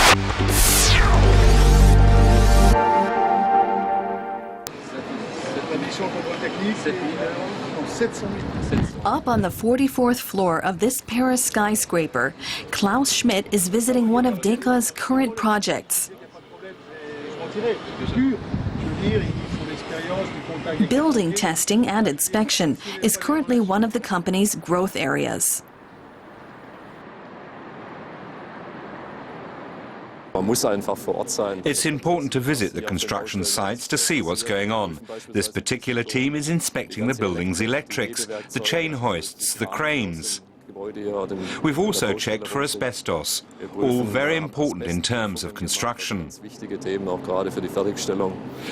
Up on the 44th floor of this Paris skyscraper, Klaus Schmidt is visiting one of DEKRA's current projects. Building testing and inspection is currently one of the company's growth areas. It's important to visit the construction sites to see what's going on. This particular team is inspecting the building's electrics, the chain hoists, the cranes. We've also checked for asbestos, all very important in terms of construction.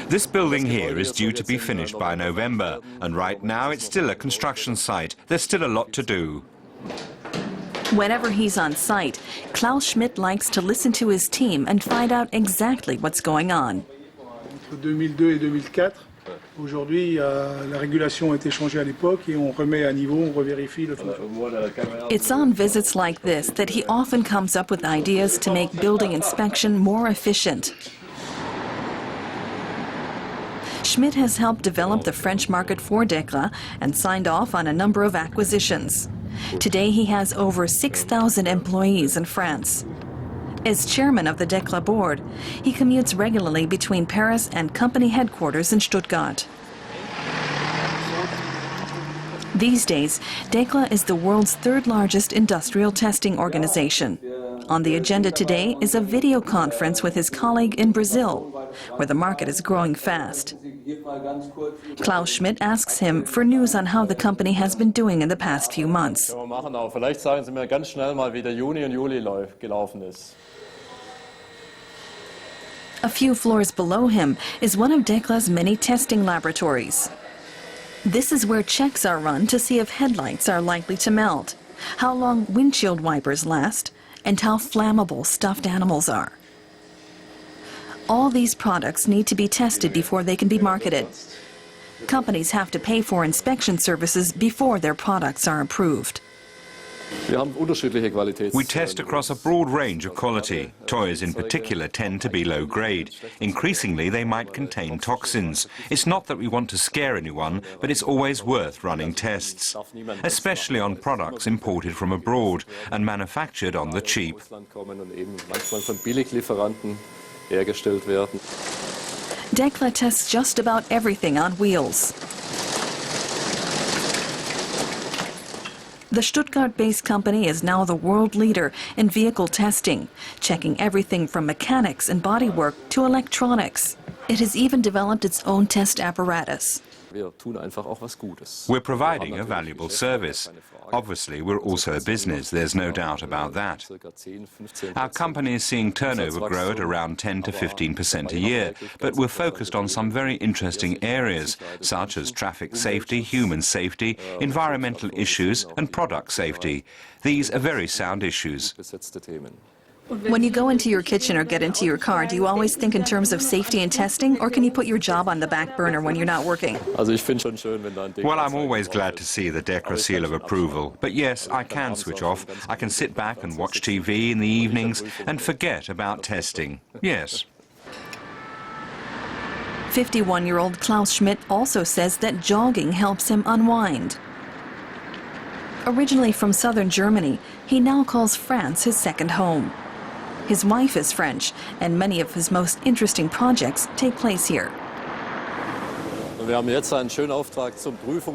This building here is due to be finished by November, and right now it's still a construction site. There's still a lot to do. Whenever he's on site, Klaus Schmidt likes to listen to his team and find out exactly what's going on. Aujourd'hui, la régulation a été changée à l'époque et on remet à niveau, on revérifie le fonctionnement. It's on visits like this that he often comes up with ideas to make building inspection more efficient. Schmidt has helped develop the French market for DEKRA and signed off on a number of acquisitions. Today he has over 6,000 employees in France. As chairman of the DEKRA board, he commutes regularly between Paris and company headquarters in Stuttgart. These days, DEKRA is the world's third largest industrial testing organization. On the agenda today is a video conference with his colleague in Brazil, where the market is growing fast. Klaus Schmidt asks him for news on how the company has been doing in the past few months. A few floors below him is one of DEKRA's many testing laboratories. This is where checks are run to see if headlights are likely to melt, how long windshield wipers last, and how flammable stuffed animals are. All these products need to be tested before they can be marketed. Companies have to pay for inspection services before their products are approved. We test across a broad range of quality. Toys in particular tend to be low grade. Increasingly, they might contain toxins. It's not that we want to scare anyone, but it's always worth running tests, especially on products imported from abroad and manufactured on the cheap. DEKRA tests just about everything on wheels. The Stuttgart-based company is now the world leader in vehicle testing, checking everything from mechanics and bodywork to electronics. It has even developed its own test apparatus. We're providing a valuable service. Obviously, we're also a business, there's no doubt about that. Our company is seeing turnover grow at around 10 to 15% a year, but we're focused on some very interesting areas, such as traffic safety, human safety, environmental issues and product safety. These are very sound issues. When you go into your kitchen or get into your car, do you always think in terms of safety and testing, or can you put your job on the back burner when you're not working? Well, I'm always glad to see the DEKRA seal of approval. But yes, I can switch off. I can sit back and watch TV in the evenings and forget about testing. Yes. 51-year-old Klaus Schmidt also says that jogging helps him unwind. Originally from southern Germany, he now calls France his second home. His wife is French, and many of his most interesting projects take place here.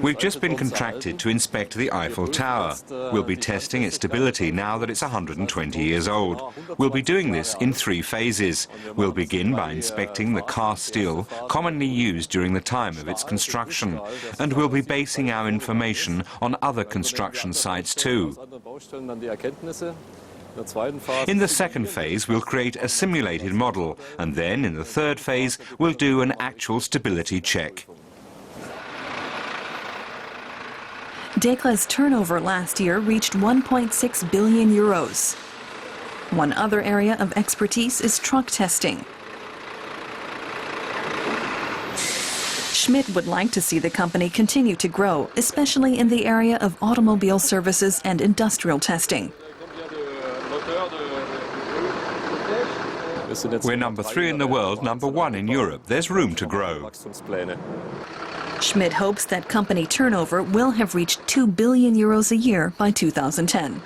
We've just been contracted to inspect the Eiffel Tower. We'll be testing its stability now that it's 120 years old. We'll be doing this in 3 phases. We'll begin by inspecting the cast steel commonly used during the time of its construction, and we'll be basing our information on other construction sites too. In the second phase, we'll create a simulated model, and then in the third phase, we'll do an actual stability check. DEKRA's turnover last year reached 1.6 billion euros. One other area of expertise is truck testing. Schmidt would like to see the company continue to grow, especially in the area of automobile services and industrial testing. We're number 3 in the world, number 1 in Europe. There's room to grow. Schmidt hopes that company turnover will have reached €2 billion a year by 2010.